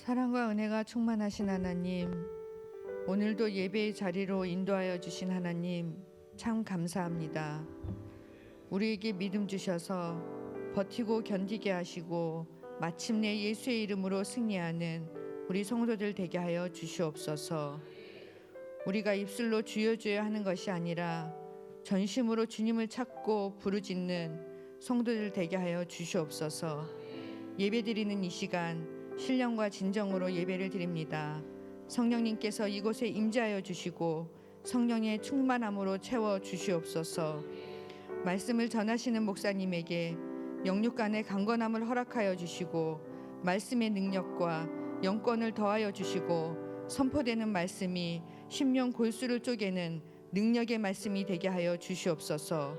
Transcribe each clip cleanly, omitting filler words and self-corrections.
사랑과 은혜가 충만하신 하나님, 오늘도 예배의 자리로 인도하여 주신 하나님 참 감사합니다. 우리에게 믿음 주셔서 버티고 견디게 하시고 마침내 예수의 이름으로 승리하는 우리 성도들 되게 하여 주시옵소서. 우리가 입술로 주여 주여 하는 것이 아니라 전심으로 주님을 찾고 부르짖는 성도들 되게 하여 주시옵소서. 예배드리는 이 시간 신령과 진정으로 예배를 드립니다. 성령님께서 이곳에 임재하여 주시고 성령의 충만함으로 채워 주시옵소서. 말씀을 전하시는 목사님에게 영육간의 강건함을 허락하여 주시고 말씀의 능력과 영권을 더하여 주시고 선포되는 말씀이 심령 골수를 쪼개는 능력의 말씀이 되게 하여 주시옵소서.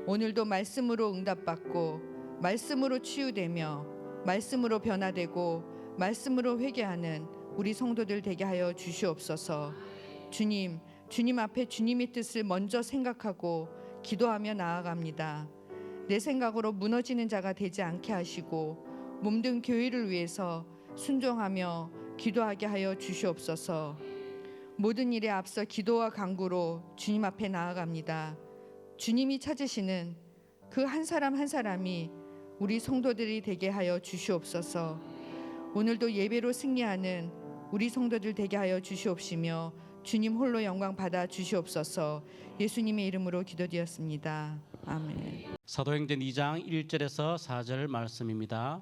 오늘도 말씀으로 응답받고 말씀으로 치유되며 말씀으로 변화되고 말씀으로 회개하는 우리 성도들 되게 하여 주시옵소서. 주님 앞에 주님의 뜻을 먼저 생각하고 기도하며 나아갑니다. 내 생각으로 무너지는 자가 되지 않게 하시고 몸된 교회를 위해서 순종하며 기도하게 하여 주시옵소서. 모든 일에 앞서 기도와 간구로 주님 앞에 나아갑니다. 주님이 찾으시는 그 한 사람 한 사람이 우리 성도들이 되게 하여 주시옵소서. 오늘도 예배로 승리하는 우리 성도들 되게 하여 주시옵시며 주님 홀로 영광 받아 주시옵소서. 예수님의 이름으로 기도드렸습니다. 아멘. 사도행전 2장 1절에서 4절 말씀입니다.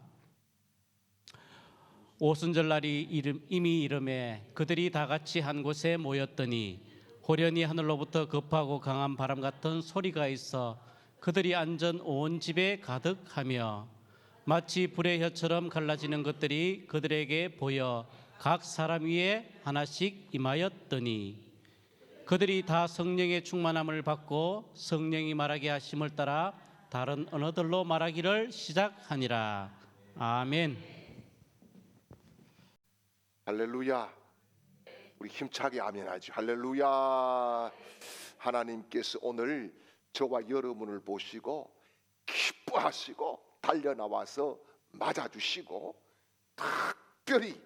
오순절날이 이미 이름에 그들이 다 같이 한 곳에 모였더니 호련히 하늘로부터 급하고 강한 바람 같은 소리가 있어 그들이 앉은 온 집에 가득하며 마치 불의 혀처럼 갈라지는 것들이 그들에게 보여 각 사람 위에 하나씩 임하였더니 그들이 다 성령의 충만함을 받고 성령이 말하게 하심을 따라 다른 언어들로 말하기를 시작하니라. 아멘. 할렐루야. 우리 힘차게 아멘하죠. 할렐루야. 하나님께서 오늘 저와 여러분을 보시고 기뻐하시고 달려나와서 맞아주시고 특별히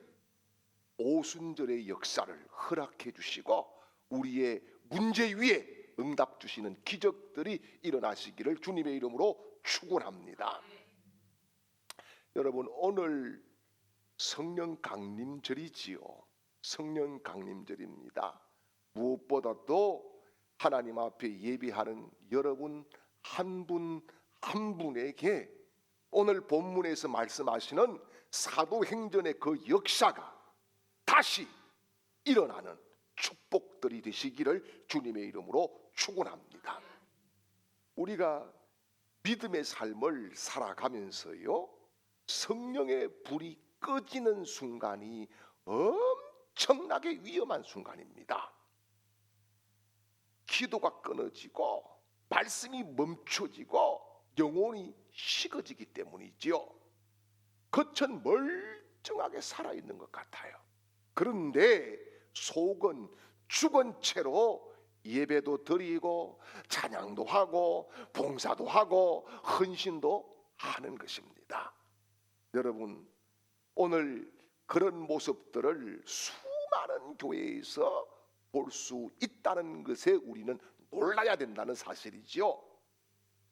오순절의 역사를 허락해 주시고 우리의 문제 위에 응답 주시는 기적들이 일어나시기를 주님의 이름으로 축원합니다. 여러분, 오늘 성령 강림절이지요. 성령 강림절입니다. 무엇보다도 하나님 앞에 예배하는 여러분 한 분 한 분에게 오늘 본문에서 말씀하시는 사도행전의 그 역사가 다시 일어나는 축복들이 되시기를 주님의 이름으로 축원합니다. 우리가 믿음의 삶을 살아가면서요, 성령의 불이 꺼지는 순간이 엄청나게 위험한 순간입니다. 기도가 끊어지고 말씀이 멈춰지고 영혼이 식어지기 때문이지요. 겉은 멀쩡하게 살아있는 것 같아요. 그런데 속은 죽은 채로 예배도 드리고 찬양도 하고 봉사도 하고 헌신도 하는 것입니다. 여러분, 오늘 그런 모습들을 수많은 교회에서 볼 수 있다는 것에 우리는 놀라야 된다는 사실이죠.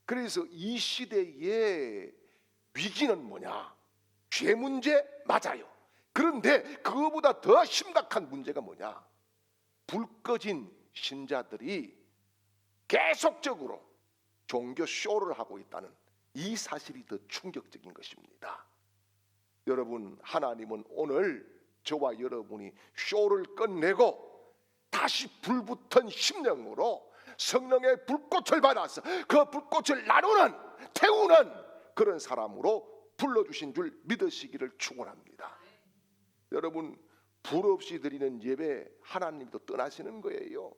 그래서 이 시대의 위기는 뭐냐? 죄 문제 맞아요. 그런데 그거보다 더 심각한 문제가 뭐냐? 불 꺼진 신자들이 계속적으로 종교 쇼를 하고 있다는 이 사실이 더 충격적인 것입니다. 여러분, 하나님은 오늘 저와 여러분이 쇼를 끝내고 다시 불붙은 심령으로 성령의 불꽃을 받아서 그 불꽃을 나누는 태우는 그런 사람으로 불러주신 줄 믿으시기를 축원합니다. 여러분, 불 없이 드리는 예배 하나님도 떠나시는 거예요.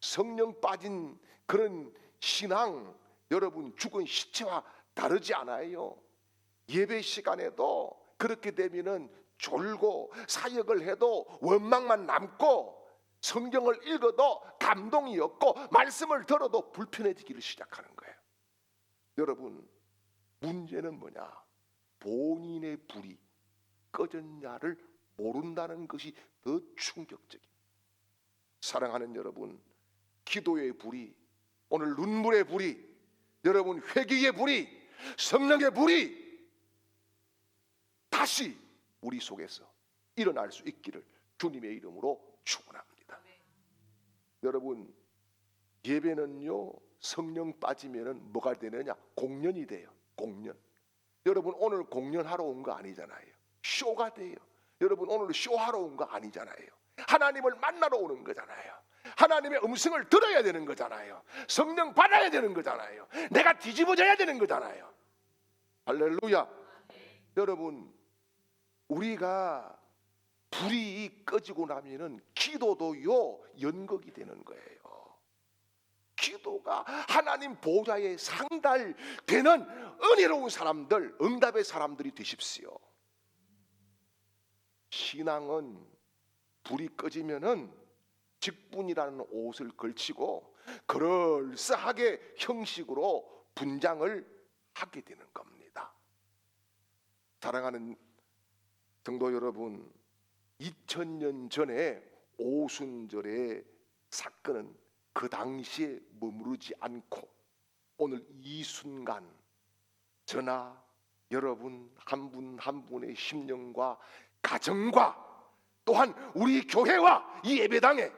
성령 빠진 그런 신앙, 여러분 죽은 시체와 다르지 않아요. 예배 시간에도 그렇게 되면은 졸고 사역을 해도 원망만 남고 성경을 읽어도 감동이 없고 말씀을 들어도 불편해지기를 시작하는 거예요. 여러분, 문제는 뭐냐? 본인의 불이 꺼졌냐를 모른다는 것이 더 충격적입니다. 사랑하는 여러분, 기도의 불이, 오늘 눈물의 불이, 여러분 회개의 불이, 성령의 불이 다시 우리 속에서 일어날 수 있기를 주님의 이름으로 축원합니다. 여러분, 예배는요, 성령 빠지면은 뭐가 되느냐? 공연이 돼요. 공연. 여러분 오늘 공연하러 온 거 아니잖아요. 쇼가 돼요. 여러분 오늘 쇼하러 온 거 아니잖아요. 하나님을 만나러 오는 거잖아요. 하나님의 음성을 들어야 되는 거잖아요. 성령 받아야 되는 거잖아요. 내가 뒤집어져야 되는 거잖아요. 할렐루야. 여러분, 우리가 불이 꺼지고 나면은 기도도요 연극이 되는 거예요. 기도가 하나님 보좌에 상달되는 은혜로운 사람들, 응답의 사람들이 되십시오. 신앙은 불이 꺼지면은 직분이라는 옷을 걸치고 그럴싸하게 형식으로 분장을 하게 되는 겁니다. 사랑하는 성도 여러분, 2000년 전에 오순절의 사건은 그 당시에 머무르지 않고 오늘 이 순간 저나 여러분 한 분 한 분의 심령과 가정과 또한 우리 교회와 이 예배당에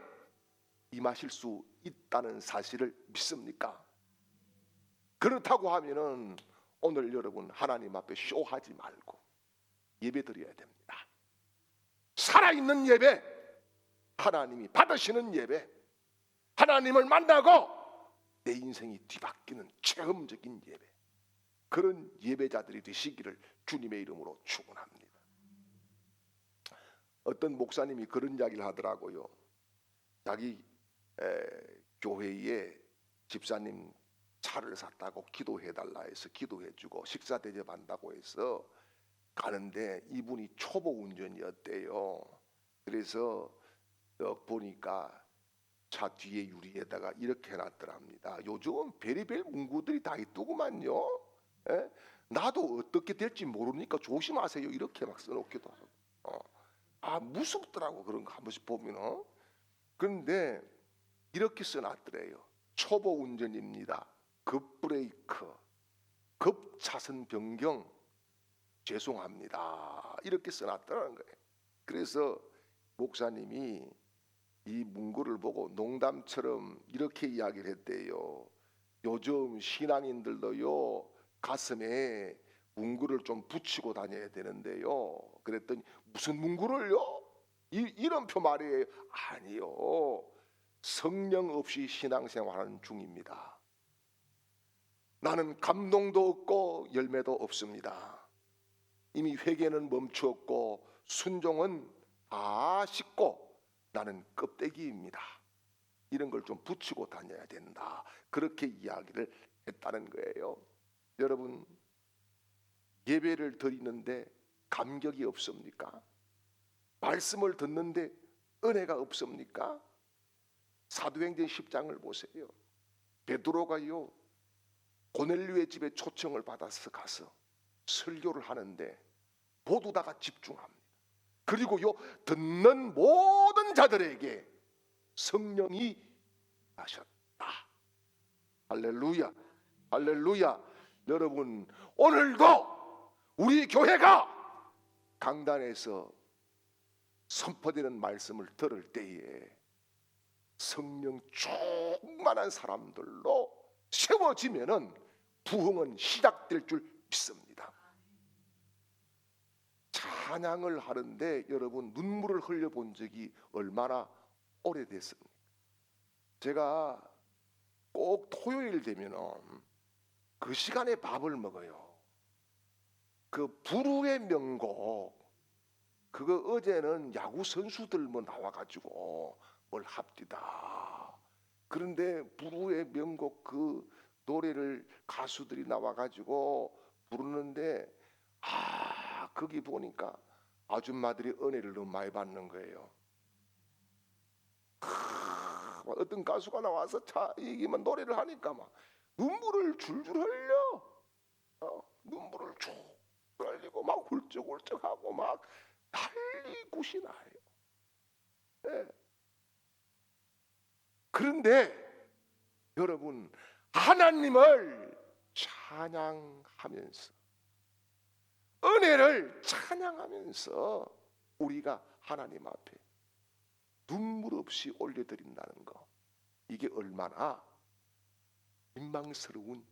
임하실 수 있다는 사실을 믿습니까? 그렇다고 하면은 오늘 여러분 하나님 앞에 쇼하지 말고 예배 드려야 됩니다. 살아있는 예배, 하나님이 받으시는 예배, 하나님을 만나고 내 인생이 뒤바뀌는 체험적인 예배, 그런 예배자들이 되시기를 주님의 이름으로 축원합니다. 어떤 목사님이 그런 이야기를 하더라고요. 자기 교회에 집사님 차를 샀다고 기도해달라 해서 기도해주고 식사 대접한다고 해서 가는데 이분이 초보 운전이었대요. 그래서 보니까 차 뒤에 유리에다가 이렇게 해놨더랍니다. 요즘 별의별 문구들이 다 있더구만요. 에? 나도 어떻게 될지 모르니까 조심하세요. 이렇게 막 써놓기도 하고. 무섭더라고 그런 거 한 번씩 보면. 그런데 이렇게 써놨더래요. 초보 운전입니다. 급 브레이크, 급 차선 변경 죄송합니다. 이렇게 써놨다는 거예요. 그래서 목사님이 이 문구를 보고 농담처럼 이렇게 이야기를 했대요. 요즘 신앙인들도요 가슴에 문구를 좀 붙이고 다녀야 되는데요. 그랬더니 무슨 문구를요? 이런 표 말이에요. 아니요. 성령 없이 신앙생활하는 중입니다. 나는 감동도 없고 열매도 없습니다. 이미 회개는 멈추었고 순종은 다 식고 나는 껍데기입니다. 이런 걸 좀 붙이고 다녀야 된다. 그렇게 이야기를 했다는 거예요. 여러분, 예배를 드리는데 감격이 없습니까? 말씀을 듣는데 은혜가 없습니까? 사도행전 10장을 보세요. 베드로가요 고넬료의 집에 초청을 받아서 가서 설교를 하는데 모두 다가 집중합니다. 그리고요 듣는 모든 자들에게 성령이 하셨다. 할렐루야, 할렐루야. 여러분 오늘도 우리 교회가 강단에서 선포되는 말씀을 들을 때에 성령 충만한 사람들로 세워지면은 부흥은 시작될 줄 믿습니다. 찬양을 하는데 여러분 눈물을 흘려본 적이 얼마나 오래됐습니까? 제가 꼭 토요일 되면은 그 시간에 밥을 먹어요. 그 불후의 명곡, 그거 어제는 야구 선수들 뭐 나와가지고 뭘 합디다. 그런데 불후의 명곡 그 노래를 가수들이 나와가지고 부르는데 거기 보니까 아줌마들이 은혜를 너무 많이 받는 거예요. 어떤 가수가 나와서 이기만 노래를 하니까 막 눈물을 줄줄 흘려. 눈물을 쭉 흘리고 막 훌쩍훌쩍하고 막 난리굿이 나요. 예. 그런데 여러분, 하나님을 찬양하면서, 은혜를 찬양하면서 우리가 하나님 앞에 눈물 없이 올려드린다는 거, 이게 얼마나 민망스러운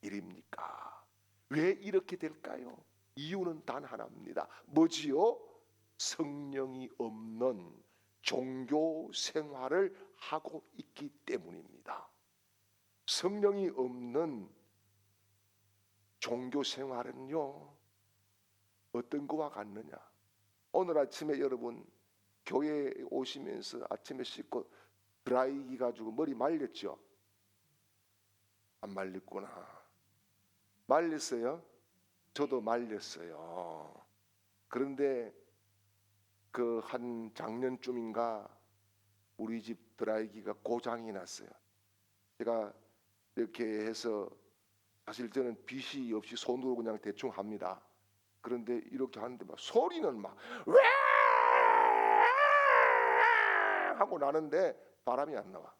일입니까? 왜 이렇게 될까요? 이유는 단 하나입니다. 뭐지요? 성령이 없는 종교 생활을 하고 있기 때문입니다. 성령이 없는 종교 생활은요, 어떤 거와 같느냐? 오늘 아침에 여러분 교회에 오시면서 아침에 씻고 드라이기 가지고 머리 말렸죠? 안 말렸구나. 말렸어요? 저도 말렸어요. 그런데 그 한 작년쯤인가 우리 집 드라이기가 고장이 났어요. 제가 이렇게 해서, 사실 저는 빗이 없이 손으로 그냥 대충 합니다. 그런데 이렇게 하는데 막 소리는 막 왜 하고 나는데 바람이 안 나와.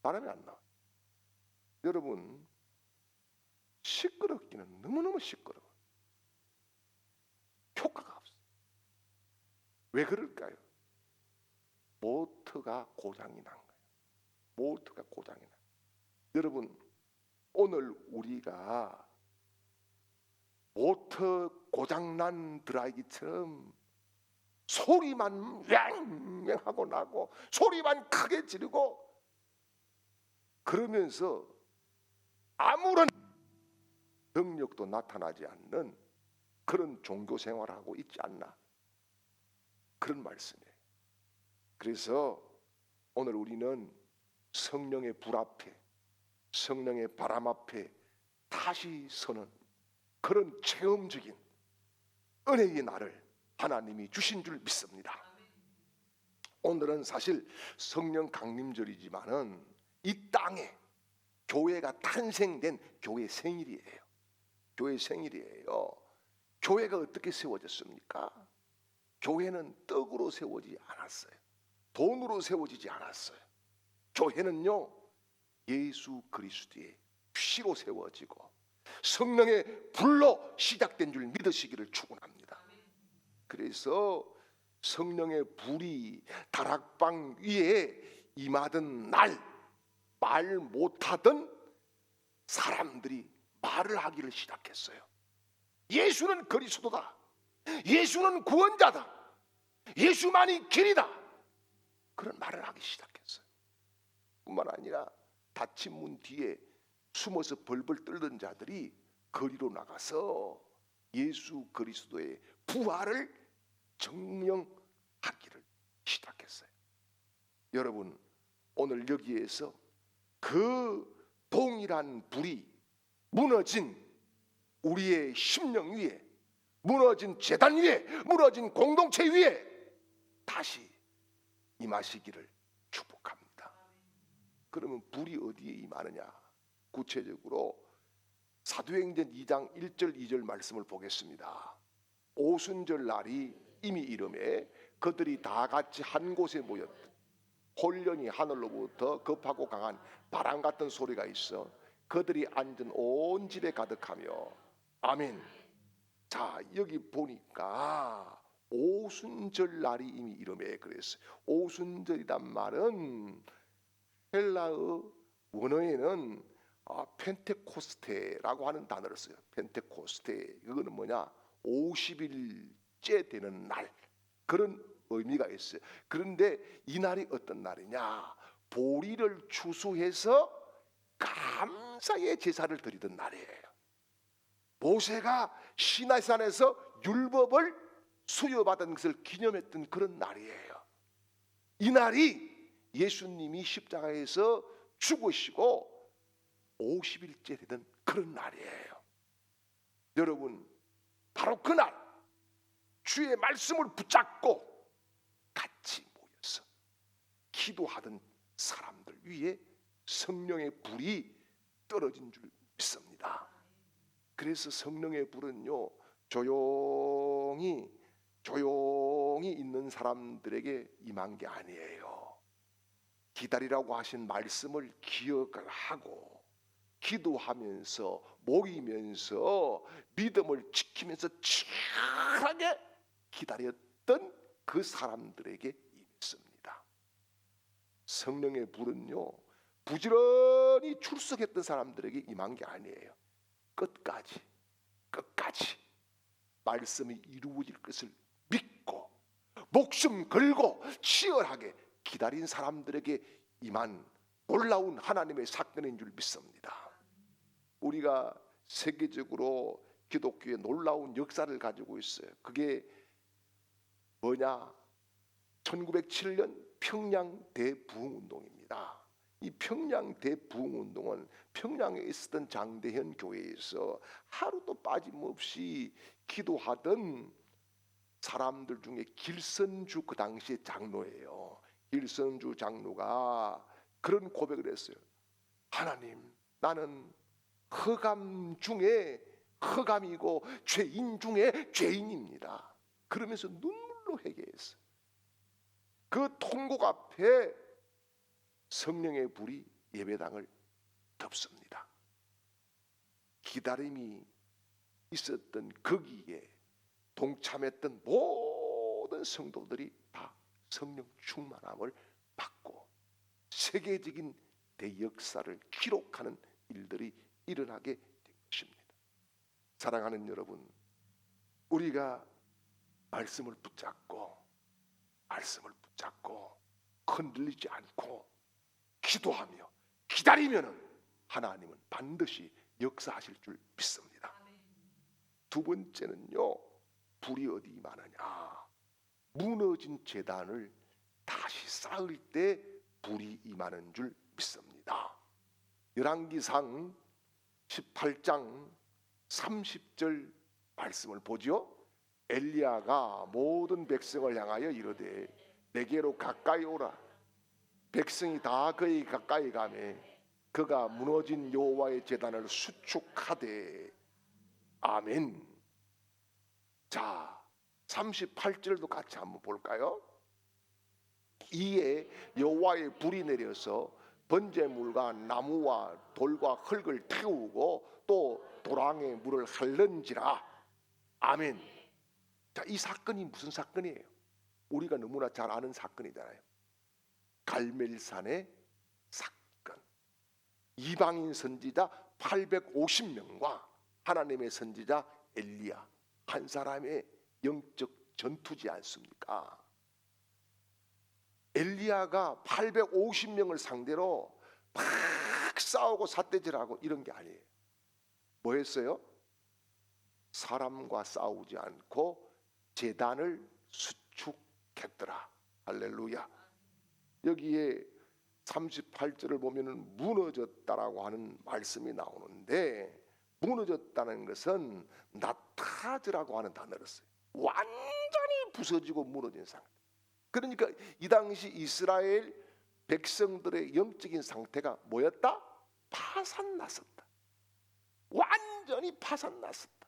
바람이 안 나와. 여러분, 시끄럽기는 너무너무 시끄러워. 효과가 없어. 왜 그럴까요? 모터가 고장이 난 거예요. 모터가 고장이 난 거예요. 여러분, 오늘 우리가 모터 고장난 드라이기처럼 소리만 왱왱 하고 나고 소리만 크게 지르고 그러면서 아무런 능력도 나타나지 않는 그런 종교 생활을 하고 있지 않나, 그런 말씀이에요. 그래서 오늘 우리는 성령의 불 앞에, 성령의 바람 앞에 다시 서는 그런 체험적인 은혜의 날을 하나님이 주신 줄 믿습니다. 오늘은 사실 성령 강림절이지만은 이 땅에 교회가 탄생된 교회 생일이에요. 교회 생일이에요. 교회가 어떻게 세워졌습니까? 교회는 떡으로 세워지지 않았어요. 돈으로 세워지지 않았어요. 교회는요, 예수 그리스도의 피로 세워지고 성령의 불로 시작된 줄 믿으시기를 축원합니다. 그래서 성령의 불이 다락방 위에 임하던 날, 말 못하던 사람들이 말을 하기를 시작했어요. 예수는 그리스도다. 예수는 구원자다. 예수만이 길이다. 그런 말을 하기 시작했어요. 뿐만 아니라 닫힌 문 뒤에 숨어서 벌벌 떨던 자들이 거리로 나가서 예수 그리스도의 부활을 증명하기를 시작했어요. 여러분, 오늘 여기에서 그 동일한 불이 무너진 우리의 심령 위에, 무너진 제단 위에, 무너진 공동체 위에 다시 임하시기를 축복합니다. 그러면 불이 어디에 임하느냐? 구체적으로 사도행전 2장 1절 2절 말씀을 보겠습니다. 오순절 날이 이미 이름에 그들이 다 같이 한 곳에 모였다. 홀련히 하늘로부터 급하고 강한 바람 같은 소리가 있어 그들이 앉은 온 집에 가득하며, 아멘. 자, 여기 보니까 오순절 날이 이미 이름에 그랬어요. 오순절이란 말은 헬라어 원어에는 펜테코스테라고 하는 단어를 써요. 펜테코스테, 이거는 뭐냐? 50일째 되는 날, 그런 의미가 있어요. 그런데 이 날이 어떤 날이냐? 보리를 추수해서 감사의 제사를 드리던 날이에요. 모세가 시나이산에서 율법을 수여받은 것을 기념했던 그런 날이에요. 이 날이 예수님이 십자가에서 죽으시고 50일째 되던 그런 날이에요. 여러분, 바로 그날 주의 말씀을 붙잡고 같이 모여서 기도하던 사람들 위에 성령의 불이 떨어진 줄 믿습니다. 그래서 성령의 불은요, 조용히 조용히 있는 사람들에게 임한 게 아니에요. 기다리라고 하신 말씀을 기억을 하고 기도하면서 모이면서 믿음을 지키면서 치열하게 기다렸던 그 사람들에게 임했습니다. 성령의 불은요, 부지런히 출석했던 사람들에게 임한 게 아니에요. 끝까지 말씀이 이루어질 것을 믿고 목숨 걸고 치열하게 기다린 사람들에게 임한 놀라운 하나님의 사건인 줄 믿습니다. 우리가 세계적으로 기독교의 놀라운 역사를 가지고 있어요. 그게 뭐냐? 1907년 평양 대부흥운동입니다. 이 평양 대부흥운동은 평양에 있었던 장대현 교회에서 하루도 빠짐없이 기도하던 사람들 중에 길선주, 그 당시의 장로예요. 길선주 장로가 그런 고백을 했어요. 하나님, 나는 허감 중에 허감이고 죄인 중에 죄인입니다. 그러면서 눈물로 회개했어요. 그 통곡 앞에 성령의 불이 예배당을 덮습니다. 기다림이 있었던 거기에 동참했던 모든 성도들이 다 성령 충만함을 받고 세계적인 대역사를 기록하는 일들이 일어나게 된 것입니다. 사랑하는 여러분, 우리가 말씀을 붙잡고 흔들리지 않고 기도하며 기다리면은 하나님은 반드시 역사하실 줄 믿습니다. 두 번째는요, 불이 어디 임하느냐? 무너진 제단을 다시 쌓을 때 불이 임하는 줄 믿습니다. 열왕기상 18장 30절 말씀을 보죠. 엘리야가 모든 백성을 향하여 이르되 내게로 가까이 오라. 백성이 다 그에게 가까이 가매 그가 무너진 여호와의 제단을 수축하되. 아멘. 자, 38절도 같이 한번 볼까요? 이에 여호와의 불이 내려서 번제물과 나무와 돌과 흙을 태우고 또 도랑에 물을 핥는지라. 아멘. 자, 이 사건이 무슨 사건이에요? 우리가 너무나 잘 아는 사건이잖아요. 갈멜산의 사건. 이방인 선지자 850명과 하나님의 선지자 엘리야 한 사람의 영적 전투지 않습니까? 엘리야가 850명을 상대로 막 싸우고 삿대질하고 이런 게 아니에요. 뭐 했어요? 사람과 싸우지 않고 제단을 수축했더라. 할렐루야. 여기에 38절을 보면은 무너졌다라고 하는 말씀이 나오는데, 무너졌다는 것은 나타즈라고 하는 단어를 써요. 완전히 부서지고 무너진 상태. 그러니까 이 당시 이스라엘 백성들의 영적인 상태가 뭐였다? 파산났었다. 완전히 파산났었다.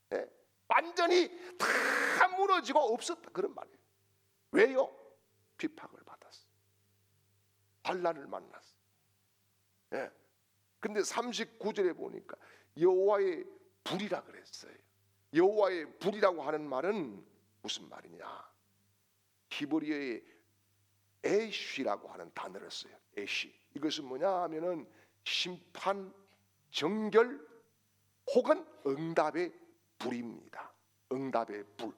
네? 완전히 다 무너지고 없었다. 그런 말이에요. 왜요? 비박을 받았어. 환난을 만났어. 네. 근데 39절에 보니까 여호와의 불이라 그랬어요. 여호와의 불이라고 하는 말은 무슨 말이냐? 히브리어의 에쉬라고 하는 단어를 써요. 에쉬. 이것은 뭐냐 하면은 심판, 정결 혹은 응답의 불입니다. 응답의 불.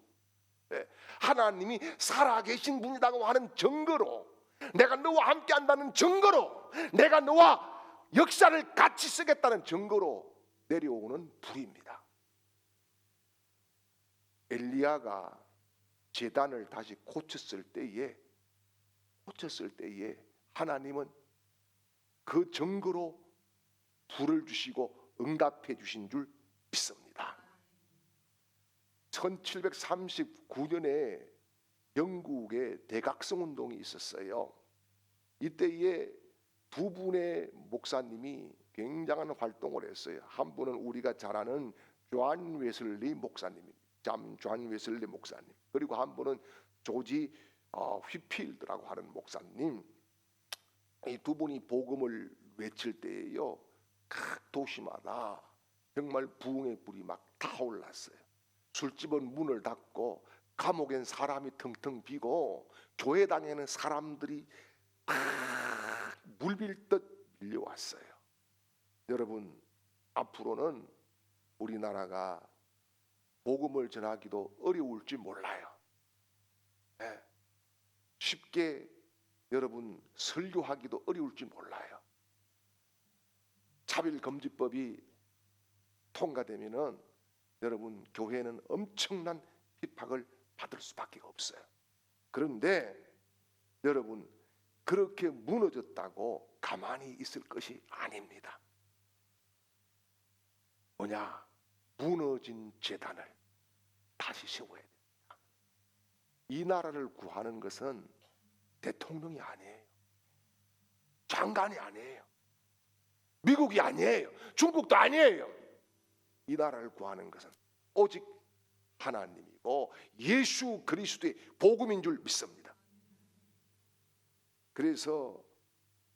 네. 하나님이 살아계신 분이라고 하는 증거로, 내가 너와 함께 한다는 증거로, 내가 너와 역사를 같이 쓰겠다는 증거로 내려오는 불입니다. 엘리야가 제단을 다시 고쳤을 때에 하나님은 그 증거로 불을 주시고 응답해 주신 줄 믿습니다. 1739년에 영국에 대각성 운동이 있었어요. 이때에 두 분의 목사님이 굉장한 활동을 했어요. 한 분은 우리가 잘 아는 존 웨슬리 목사님입니다. 존 웨슬리 목사님, 그리고 한 분은 조지 휘필드라고 하는 목사님, 이 두 분이 복음을 외칠 때에요, 각 도시마다 정말 부흥의 불이 막 타올랐어요. 술집은 문을 닫고 감옥엔 사람이 텅텅 비고 교회당에는 사람들이 막 물밀듯 밀려왔어요. 여러분, 앞으로는 우리나라가 복음을 전하기도 어려울지 몰라요. 네. 쉽게 여러분 설교하기도 어려울지 몰라요. 차별금지법이 통과되면은 여러분 교회는 엄청난 핍박을 받을 수밖에 없어요. 그런데 여러분, 그렇게 무너졌다고 가만히 있을 것이 아닙니다. 뭐냐? 무너진 제단을 다시 세워야 됩니다. 이 나라를 구하는 것은 대통령이 아니에요. 장관이 아니에요. 미국이 아니에요. 중국도 아니에요. 이 나라를 구하는 것은 오직 하나님이고 예수 그리스도의 복음인 줄 믿습니다. 그래서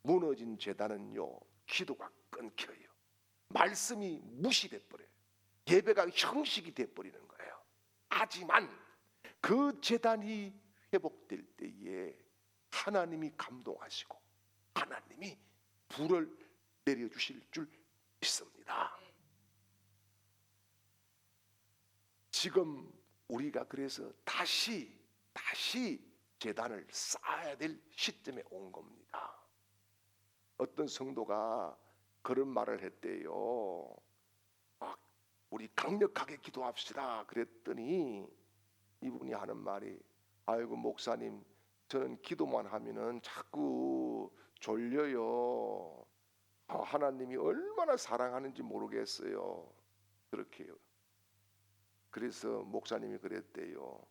무너진 제단은요, 기도가 끊겨요. 말씀이 무시돼 버려요. 예배가 형식이 돼 버리는 거예요. 하지만 그 제단이 회복될 때에 하나님이 감동하시고 하나님이 불을 내려주실 줄 믿습니다. 지금 우리가 그래서 다시 제단을 쌓아야 될 시점에 온 겁니다. 어떤 성도가 그런 말을 했대요. 우리 강력하게 기도합시다 그랬더니 이분이 하는 말이, 아이고 목사님, 저는 기도만 하면은 자꾸 졸려요. 하나님이 얼마나 사랑하는지 모르겠어요. 그렇게 해요. 그래서 목사님이 그랬대요.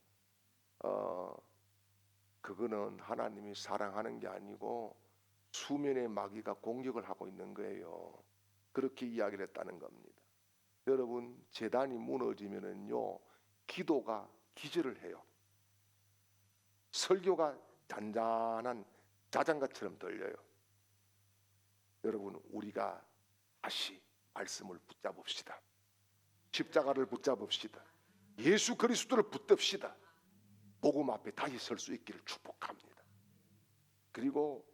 그거는 하나님이 사랑하는 게 아니고 수면의 마귀가 공격을 하고 있는 거예요. 그렇게 이야기를 했다는 겁니다. 여러분, 제단이 무너지면은요, 기도가 기절을 해요. 설교가 잔잔한 자장가처럼 들려요. 여러분, 우리가 다시 말씀을 붙잡읍시다. 십자가를 붙잡읍시다. 예수 그리스도를 붙듭시다. 복음 앞에 다시 설 수 있기를 축복합니다. 그리고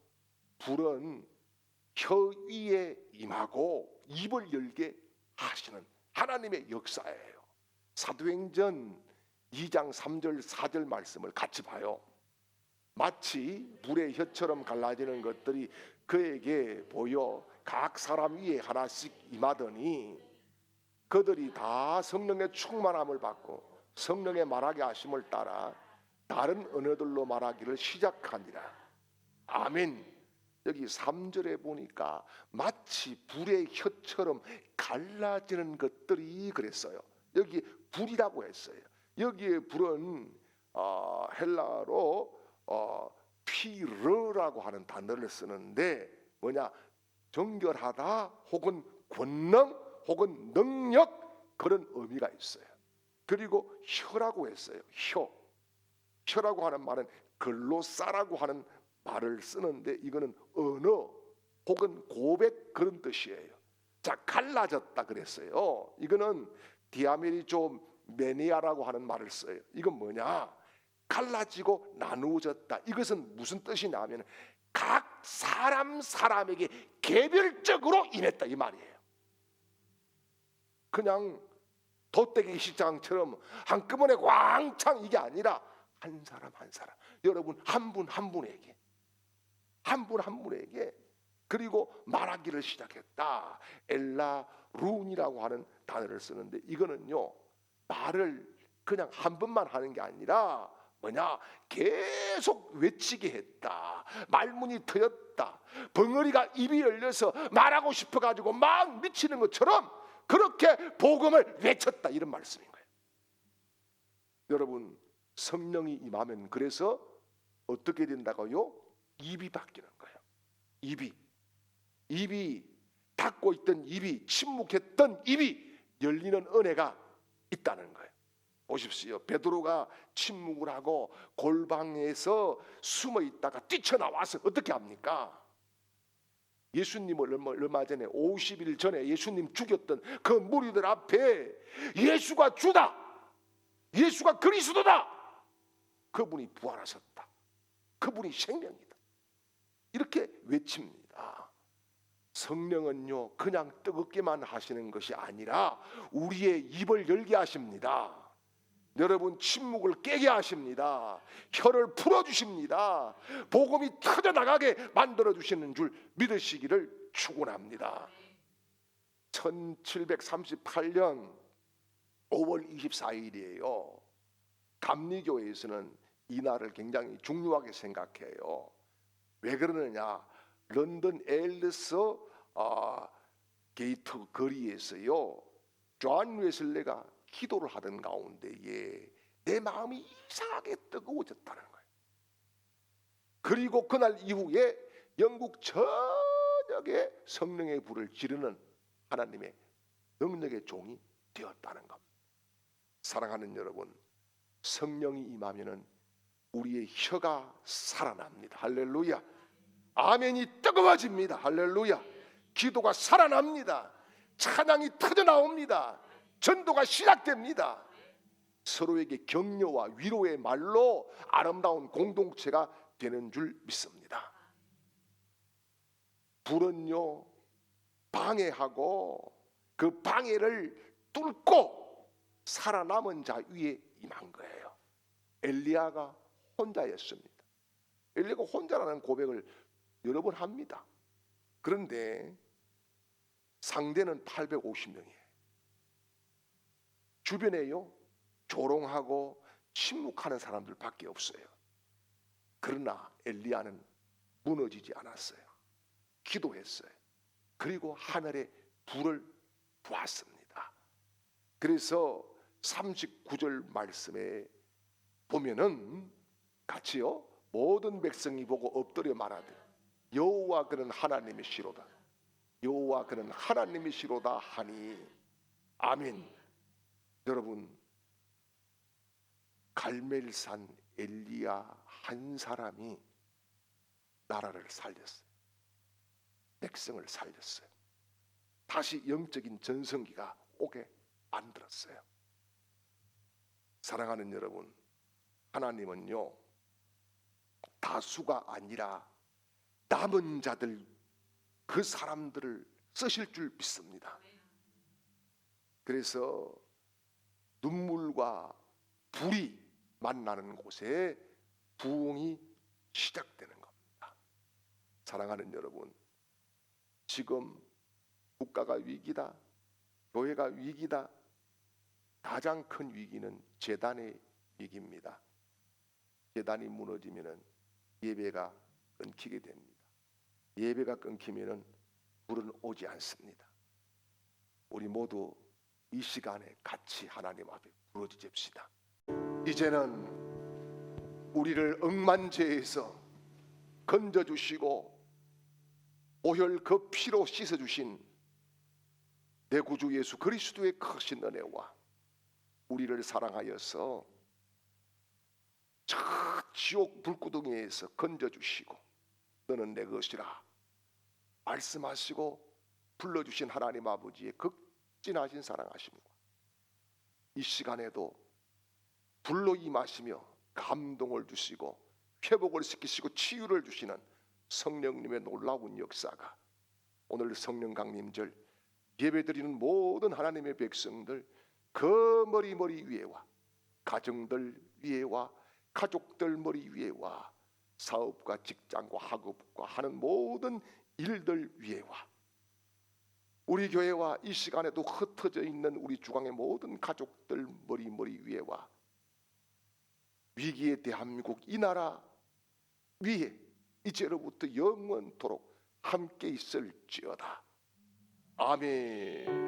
불은 혀 위에 임하고 입을 열게 하시는 하나님의 역사예요. 사도행전 2장 3절 4절 말씀을 같이 봐요. 마치 물의 혀처럼 갈라지는 것들이 그에게 보여 각 사람 위에 하나씩 임하더니 그들이 다 성령의 충만함을 받고 성령의 말하게 하심을 따라 다른 언어들로 말하기를 시작하니라. 아멘. 여기 3절에 보니까 마치 불의 혀처럼 갈라지는 것들이 그랬어요. 여기 불이라고 했어요. 여기에 불은 헬라어로 피르라고 하는 단어를 쓰는데 뭐냐? 정결하다 혹은 권능 혹은 능력, 그런 의미가 있어요. 그리고 혀라고 했어요. 혀라고 하는 말은 글로사라고 하는 말을 쓰는데 이거는 언어 혹은 고백, 그런 뜻이에요. 자, 갈라졌다 그랬어요. 이거는 디아메리조 메니아라고 하는 말을 써요. 이건 뭐냐? 갈라지고 나누어졌다. 이것은 무슨 뜻이냐면 각 사람에게 개별적으로 임했다, 이 말이에요. 그냥 돗대기 시장처럼 한꺼번에 왕창 이게 아니라 한 사람 한 사람, 여러분 한 분 한 분에게, 한 분 한 분에게, 그리고 말하기를 시작했다. 엘라룬이라고 하는 단어를 쓰는데 이거는요, 말을 그냥 한 번만 하는 게 아니라 뭐냐? 계속 외치게 했다. 말문이 트였다. 벙어리가 입이 열려서 말하고 싶어가지고 막 미치는 것처럼 그렇게 복음을 외쳤다, 이런 말씀인 거예요. 여러분, 성령이 임하면 그래서 어떻게 된다고요? 입이 바뀌는 거예요. 입이 닫고 있던 입이, 침묵했던 입이 열리는 은혜가 있다는 거예요. 보십시오. 베드로가 침묵을 하고 골방에서 숨어 있다가 뛰쳐나와서 어떻게 합니까? 예수님을 얼마 전에 50일 전에 예수님 죽였던 그 무리들 앞에 예수가 주다, 예수가 그리스도다, 그분이 부활하셨다, 그분이 생명이다, 이렇게 외칩니다. 성령은요 그냥 뜨겁게만 하시는 것이 아니라 우리의 입을 열게 하십니다. 여러분 침묵을 깨게 하십니다. 혀를 풀어주십니다. 복음이 터져나가게 만들어주시는 줄 믿으시기를 축원합니다. 1738년 5월 24일이에요. 감리교회에서는 이 날을 굉장히 중요하게 생각해요. 왜 그러느냐, 런던 에일리스 게이트 거리에서요 존 웨슬레가 기도를 하던 가운데에 내 마음이 이상하게 뜨거워졌다는 거예요. 그리고 그날 이후에 영국 전역에 성령의 불을 지르는 하나님의 능력의 종이 되었다는 겁니다. 사랑하는 여러분, 성령이 임하면은 우리의 혀가 살아납니다. 할렐루야. 아멘이 뜨거워집니다. 할렐루야. 기도가 살아납니다. 찬양이 터져나옵니다. 전도가 시작됩니다. 서로에게 격려와 위로의 말로 아름다운 공동체가 되는 줄 믿습니다. 불은요 방해하고 그 방해를 뚫고 살아남은 자 위에 임한 거예요. 엘리야가 혼자였습니다. 엘리야가 혼자라는 고백을 여러 번 합니다. 그런데 상대는 850명이에요. 주변에요 조롱하고 침묵하는 사람들밖에 없어요. 그러나 엘리야는 무너지지 않았어요. 기도했어요. 그리고 하늘에 불을 보았습니다. 그래서 39절 말씀에 보면은 같이요 모든 백성이 보고 엎드려 말하되 여호와 그는 하나님이시로다, 여호와 그는 하나님이시로다 하니. 아멘. 여러분, 갈멜산 엘리야 한 사람이 나라를 살렸어요. 백성을 살렸어요. 다시 영적인 전성기가 오게 만들었어요. 사랑하는 여러분, 하나님은요 다수가 아니라 남은 자들, 그 사람들을 쓰실 줄 믿습니다. 그래서 눈물과 불이 만나는 곳에 부흥이 시작되는 겁니다. 사랑하는 여러분, 지금 국가가 위기다, 교회가 위기다. 가장 큰 위기는 제단의 위기입니다. 제단이 무너지면은 예배가 끊기게 됩니다. 예배가 끊기면은 불은 오지 않습니다. 우리 모두 이 시간에 같이 하나님 앞에 부르짖읍시다. 이제는 우리를 억만죄에서 건져주시고 오혈 그 피로 씻어주신 내 구주 예수 그리스도의 크신 은혜와 우리를 사랑하여서 저 지옥 불구덩이에서 건져주시고 너는 내 것이라 말씀하시고 불러주신 하나님 아버지의 극진하신 사랑하심과 이 시간에도 불로 임하시며 감동을 주시고 회복을 시키시고 치유를 주시는 성령님의 놀라운 역사가 오늘 성령 강림절 예배드리는 모든 하나님의 백성들 그 머리 위에와 가정들 위에와 가족들 머리 위에와 사업과 직장과 학업과 하는 모든 일들 위에와 우리 교회와 이 시간에도 흩어져 있는 우리 주강의 모든 가족들 머리 위에와 위기의 대한민국 이 나라 위에 이제로부터 영원토록 함께 있을지어다. 아멘.